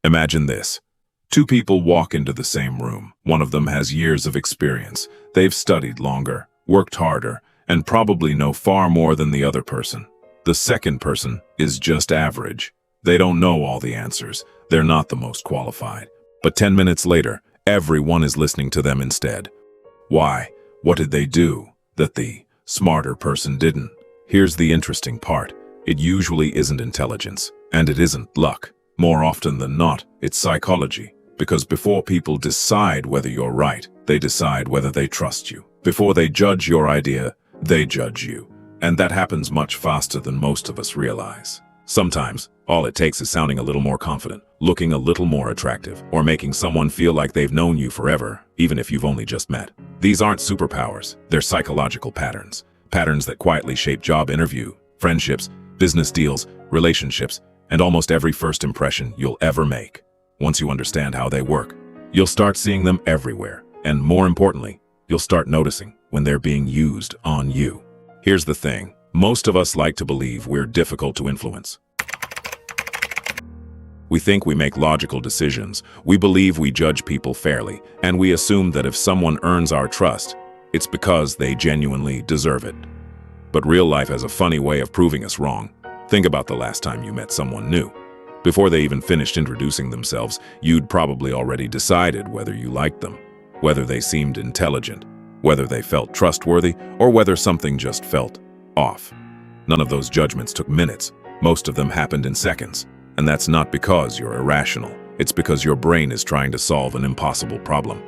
Imagine this. Two people walk into the same room. One of them has years of experience. They've studied longer, worked harder, and probably know far more than the other person. The second person is just average. They don't know all the answers. They're not the most qualified. But 10 minutes later, everyone is listening to them instead. Why? What did they do that the smarter person didn't? Here's the interesting part. It usually isn't intelligence, and it isn't luck. More often than not, it's psychology. Because before people decide whether you're right, they decide whether they trust you. Before they judge your idea, they judge you. And that happens much faster than most of us realize. Sometimes, all it takes is sounding a little more confident, looking a little more attractive, or making someone feel like they've known you forever, even if you've only just met. These aren't superpowers, they're psychological patterns. Patterns that quietly shape job interview, friendships, business deals, relationships, and almost every first impression you'll ever make. Once you understand how they work, you'll start seeing them everywhere. And more importantly, you'll start noticing when they're being used on you. Here's the thing. Most of us like to believe we're difficult to influence. We think we make logical decisions. We believe we judge people fairly. And we assume that if someone earns our trust, it's because they genuinely deserve it. But real life has a funny way of proving us wrong. Think about the last time you met someone new. Before they even finished introducing themselves, you'd probably already decided whether you liked them, whether they seemed intelligent, whether they felt trustworthy, or whether something just felt off. None of those judgments took minutes. Most of them happened in seconds. And that's not because you're irrational. It's because your brain is trying to solve an impossible problem.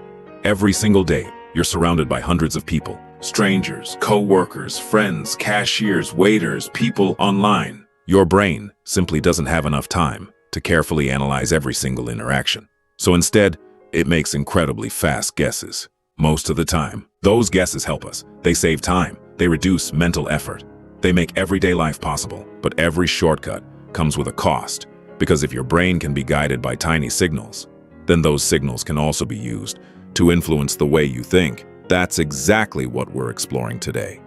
Every single day, you're surrounded by hundreds of people. Strangers, co-workers, friends, cashiers, waiters, people online. Your brain simply doesn't have enough time to carefully analyze every single interaction. So instead, it makes incredibly fast guesses. Most of the time, those guesses help us. They save time. They reduce mental effort. They make everyday life possible. But every shortcut comes with a cost. Because if your brain can be guided by tiny signals, then those signals can also be used to influence the way you think. That's exactly what we're exploring today.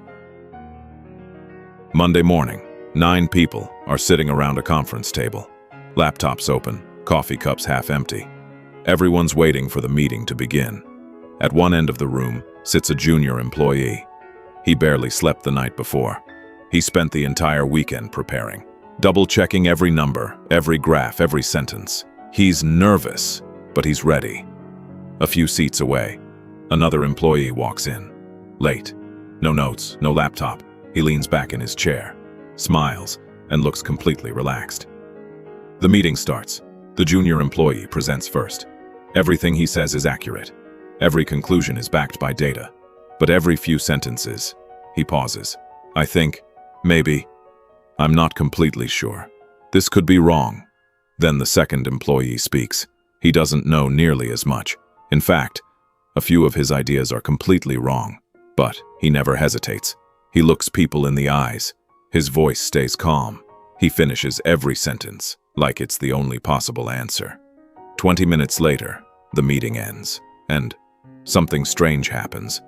Monday morning. 9 people are sitting around a conference table. Laptops open, coffee cups half empty. Everyone's waiting for the meeting to begin. At one end of the room sits a junior employee. He barely slept the night before. He spent the entire weekend preparing, double-checking every number, every graph, every sentence. He's nervous, but he's ready. A few seats away, another employee walks in. Late. No notes, no laptop. He leans back in his chair, smiles, and looks completely relaxed. The meeting starts. The junior employee presents first. Everything he says is accurate. Every conclusion is backed by data. But every few sentences, he pauses. I think, maybe, I'm not completely sure. This could be wrong. Then the second employee speaks. He doesn't know nearly as much. In fact, a few of his ideas are completely wrong. But he never hesitates. He looks people in the eyes. His voice stays calm. He finishes every sentence, like it's the only possible answer. 20 minutes later, the meeting ends, and something strange happens.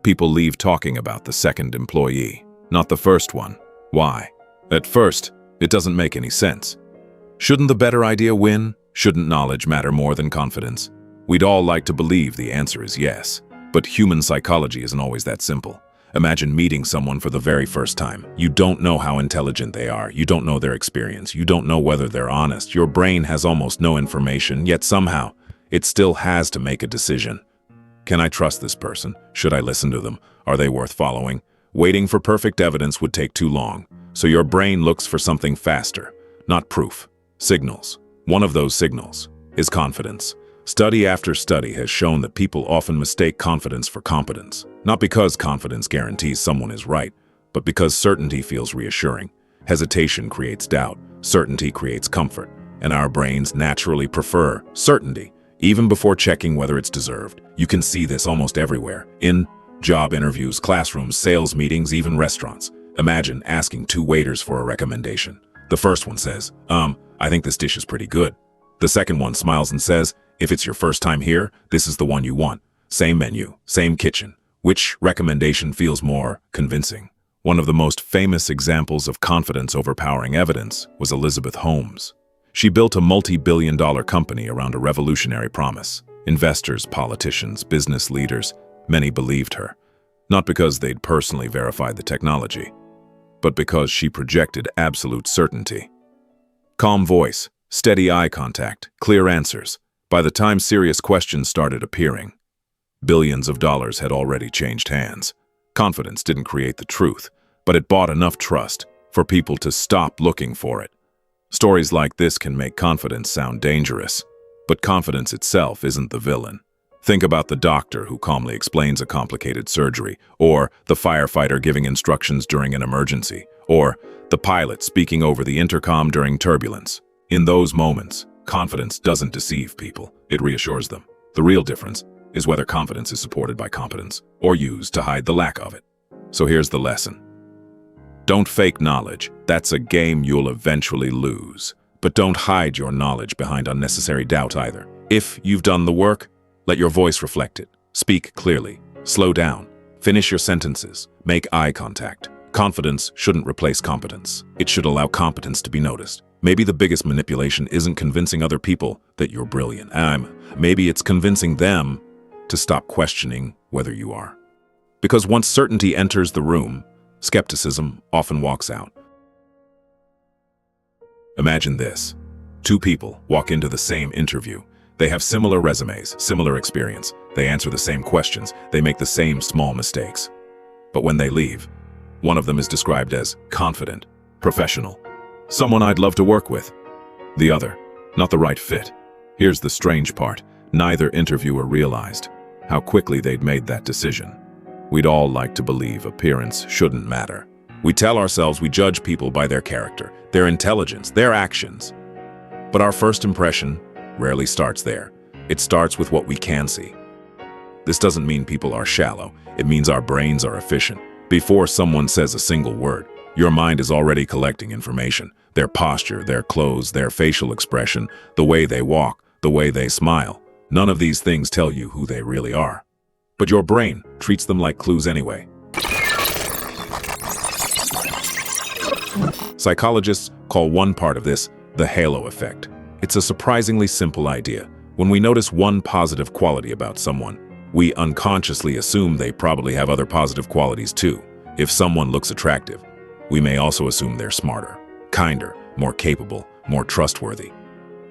People leave talking about the second employee, not the first one. Why? At first, it doesn't make any sense. Shouldn't the better idea win? Shouldn't knowledge matter more than confidence? We'd all like to believe the answer is yes, but human psychology isn't always that simple. Imagine meeting someone for the very first time. You don't know how intelligent they are. You don't know their experience. You don't know whether they're honest. Your brain has almost no information, yet somehow, it still has to make a decision. Can I trust this person? Should I listen to them? Are they worth following? Waiting for perfect evidence would take too long. So your brain looks for something faster, not proof. Signals. One of those signals is confidence. Study after study has shown that people often mistake confidence for competence. Not because confidence guarantees someone is right, but because certainty feels reassuring. Hesitation creates doubt. Certainty creates comfort. And our brains naturally prefer certainty, even before checking whether it's deserved. You can see this almost everywhere. In job interviews, classrooms, sales meetings, even restaurants. Imagine asking 2 waiters for a recommendation. The first one says, I think this dish is pretty good. The second one smiles and says, if it's your first time here, this is the one you want. Same menu, same kitchen. Which recommendation feels more convincing? One of the most famous examples of confidence overpowering evidence was Elizabeth Holmes. She built a multi-billion-dollar company around a revolutionary promise. Investors, politicians, business leaders, many believed her. Not because they'd personally verified the technology, but because she projected absolute certainty. Calm voice, steady eye contact, clear answers. By the time serious questions started appearing, billions of dollars had already changed hands. Confidence didn't create the truth, but it bought enough trust for people to stop looking for it. Stories like this can make confidence sound dangerous, but confidence itself isn't the villain. Think about the doctor who calmly explains a complicated surgery, or the firefighter giving instructions during an emergency, or the pilot speaking over the intercom during turbulence. In those moments, confidence doesn't deceive people, it reassures them. The real difference is whether confidence is supported by competence or used to hide the lack of it. So here's the lesson. Don't fake knowledge. That's a game you'll eventually lose. But don't hide your knowledge behind unnecessary doubt either. If you've done the work, let your voice reflect it. Speak clearly. Slow down. Finish your sentences. Make eye contact. Confidence shouldn't replace competence. It should allow competence to be noticed. Maybe the biggest manipulation isn't convincing other people that you're brilliant. Maybe it's convincing them to stop questioning whether you are. Because once certainty enters the room, skepticism often walks out. Imagine this. Two people walk into the same interview. They have similar resumes, similar experience. They answer the same questions. They make the same small mistakes. But when they leave, one of them is described as confident, professional, someone I'd love to work with. The other, not the right fit. Here's the strange part. Neither interviewer realized how quickly they'd made that decision. We'd all like to believe appearance shouldn't matter. We tell ourselves we judge people by their character, their intelligence, their actions. But our first impression rarely starts there. It starts with what we can see. This doesn't mean people are shallow. It means our brains are efficient. Before someone says a single word, your mind is already collecting information. Their posture, their clothes, their facial expression, the way they walk, the way they smile. None of these things tell you who they really are. But your brain treats them like clues anyway. Psychologists call one part of this the halo effect. It's a surprisingly simple idea. When we notice one positive quality about someone, we unconsciously assume they probably have other positive qualities too. If someone looks attractive, we may also assume they're smarter, kinder, more capable, more trustworthy,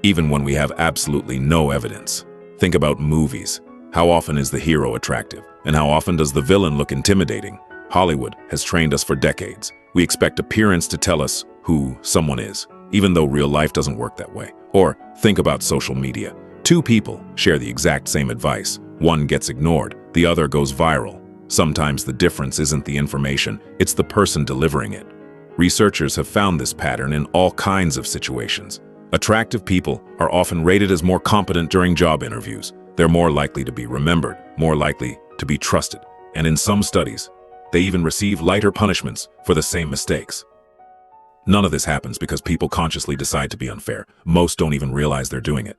even when we have absolutely no evidence. Think about movies. How often is the hero attractive? And how often does the villain look intimidating? Hollywood has trained us for decades. We expect appearance to tell us who someone is, even though real life doesn't work that way. Or think about social media. Two people share the exact same advice. One gets ignored, the other goes viral. Sometimes the difference isn't the information, it's the person delivering it. Researchers have found this pattern in all kinds of situations. Attractive people are often rated as more competent during job interviews. They're more likely to be remembered, more likely to be trusted. And in some studies, they even receive lighter punishments for the same mistakes. None of this happens because people consciously decide to be unfair. Most don't even realize they're doing it.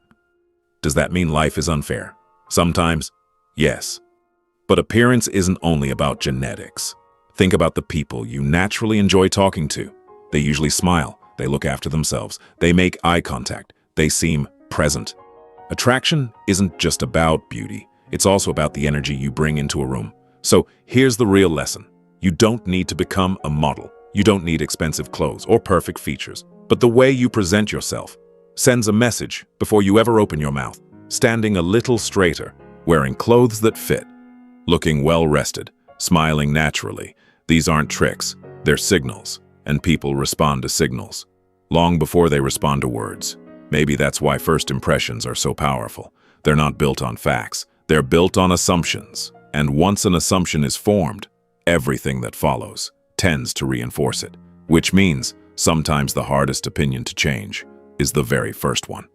Does that mean life is unfair? Sometimes, yes. But appearance isn't only about genetics. Think about the people you naturally enjoy talking to. They usually smile, they look after themselves, they make eye contact, they seem present. Attraction isn't just about beauty, it's also about the energy you bring into a room. So here's the real lesson. You don't need to become a model. You don't need expensive clothes or perfect features. But the way you present yourself sends a message before you ever open your mouth. Standing a little straighter, wearing clothes that fit, looking well-rested, smiling naturally. These aren't tricks, they're signals, and people respond to signals long before they respond to words. Maybe that's why first impressions are so powerful. They're not built on facts, they're built on assumptions. And once an assumption is formed, everything that follows tends to reinforce it, which means sometimes the hardest opinion to change is the very first one.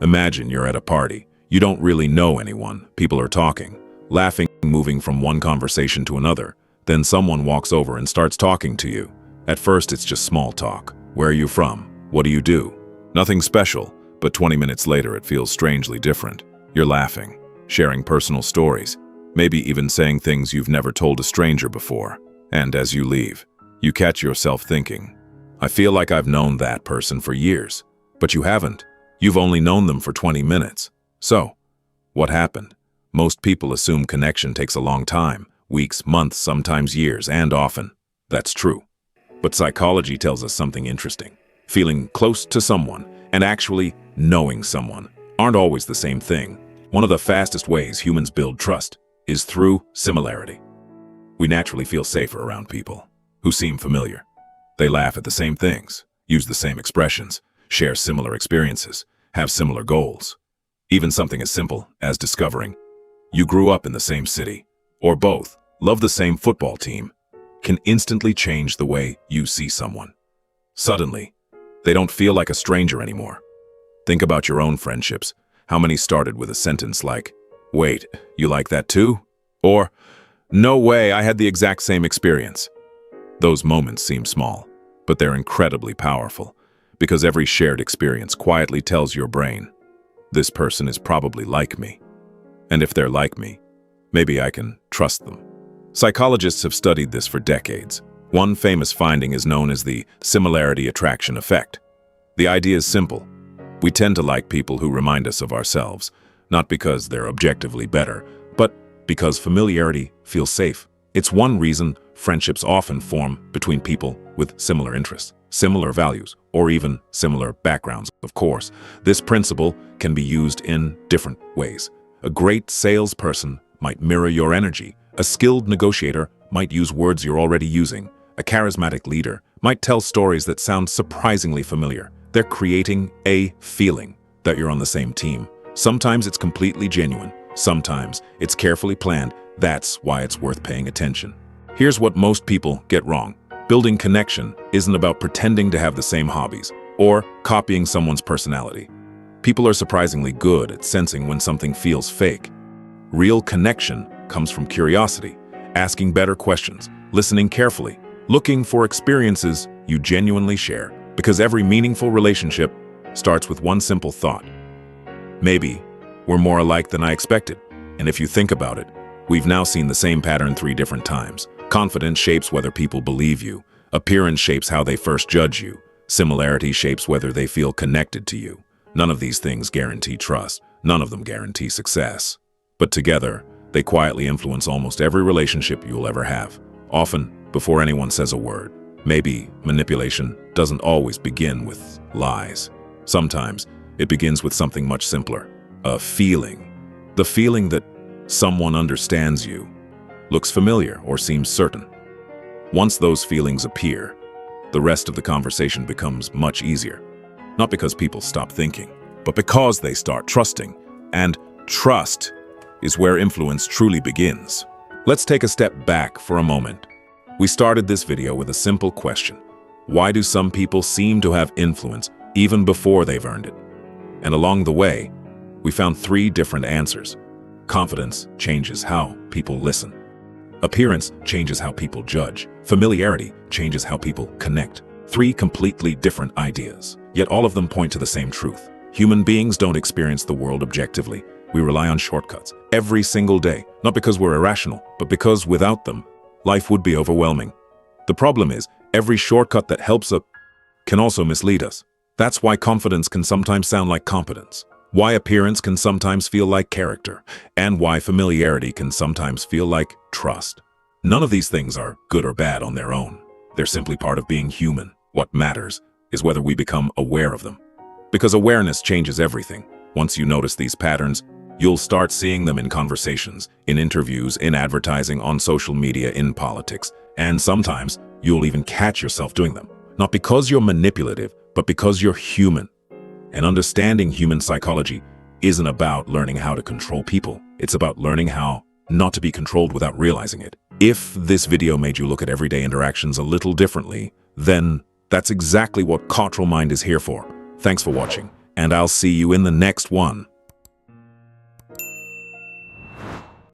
Imagine you're at a party. You don't really know anyone. People are talking, laughing, moving from one conversation to another. Then someone walks over and starts talking to you. At first, it's just small talk. Where are you from? What do you do? Nothing special, but 20 minutes later, it feels strangely different. You're laughing, sharing personal stories, maybe even saying things you've never told a stranger before. And as you leave, you catch yourself thinking, I feel like I've known that person for years. But you haven't. You've only known them for 20 minutes. So, what happened? Most people assume connection takes a long time, weeks, months, sometimes years, and often. That's true. But psychology tells us something interesting. Feeling close to someone and actually knowing someone aren't always the same thing. One of the fastest ways humans build trust is through similarity. We naturally feel safer around people who seem familiar. They laugh at the same things, use the same expressions, share similar experiences, have similar goals. Even something as simple as discovering you grew up in the same city, or both love the same football team, can instantly change the way you see someone. Suddenly, they don't feel like a stranger anymore. Think about your own friendships. How many started with a sentence like, "Wait, you like that too?" Or, "No way, I had the exact same experience." Those moments seem small, but they're incredibly powerful, because every shared experience quietly tells your brain, this person is probably like me. And if they're like me, maybe I can trust them. Psychologists have studied this for decades. One famous finding is known as the similarity attraction effect. The idea is simple. We tend to like people who remind us of ourselves, not because they're objectively better, but because familiarity feels safe. It's one reason friendships often form between people with similar interests, similar values, or even similar backgrounds. Of course, this principle can be used in different ways. A great salesperson might mirror your energy. A skilled negotiator might use words you're already using. A charismatic leader might tell stories that sound surprisingly familiar. They're creating a feeling that you're on the same team. Sometimes it's completely genuine. Sometimes it's carefully planned. That's why it's worth paying attention. Here's what most people get wrong. Building connection isn't about pretending to have the same hobbies or copying someone's personality. People are surprisingly good at sensing when something feels fake. Real connection comes from curiosity, asking better questions, listening carefully, looking for experiences you genuinely share, because every meaningful relationship starts with one simple thought. Maybe we're more alike than I expected. And if you think about it, we've now seen the same pattern 3 different times. Confidence shapes whether people believe you. Appearance shapes how they first judge you. Similarity shapes whether they feel connected to you. None of these things guarantee trust. None of them guarantee success. But together, they quietly influence almost every relationship you'll ever have, often before anyone says a word. Maybe manipulation doesn't always begin with lies. Sometimes it begins with something much simpler, a feeling. The feeling that someone understands you, looks familiar, or seems certain. Once those feelings appear, the rest of the conversation becomes much easier. Not because people stop thinking, but because they start trusting. And trust is where influence truly begins. Let's take a step back for a moment. We started this video with a simple question. Why do some people seem to have influence even before they've earned it? And along the way, we found 3 different answers. Confidence changes how people listen. Appearance changes how people judge. Familiarity changes how people connect. 3 completely different ideas, yet all of them point to the same truth. Human beings don't experience the world objectively. We rely on shortcuts every single day, not because we're irrational, but because without them, life would be overwhelming. The problem is, every shortcut that helps us can also mislead us. That's why confidence can sometimes sound like competence, why appearance can sometimes feel like character, and why familiarity can sometimes feel like trust. None of these things are good or bad on their own. They're simply part of being human. What matters is whether we become aware of them. Because awareness changes everything. Once you notice these patterns, you'll start seeing them in conversations, in interviews, in advertising, on social media, in politics, and sometimes you'll even catch yourself doing them. Not because you're manipulative, but because you're human. And understanding human psychology isn't about learning how to control people. It's about learning how not to be controlled without realizing it. If this video made you look at everyday interactions a little differently, then that's exactly what Cultural Mind is here for. Thanks for watching, and I'll see you in the next one.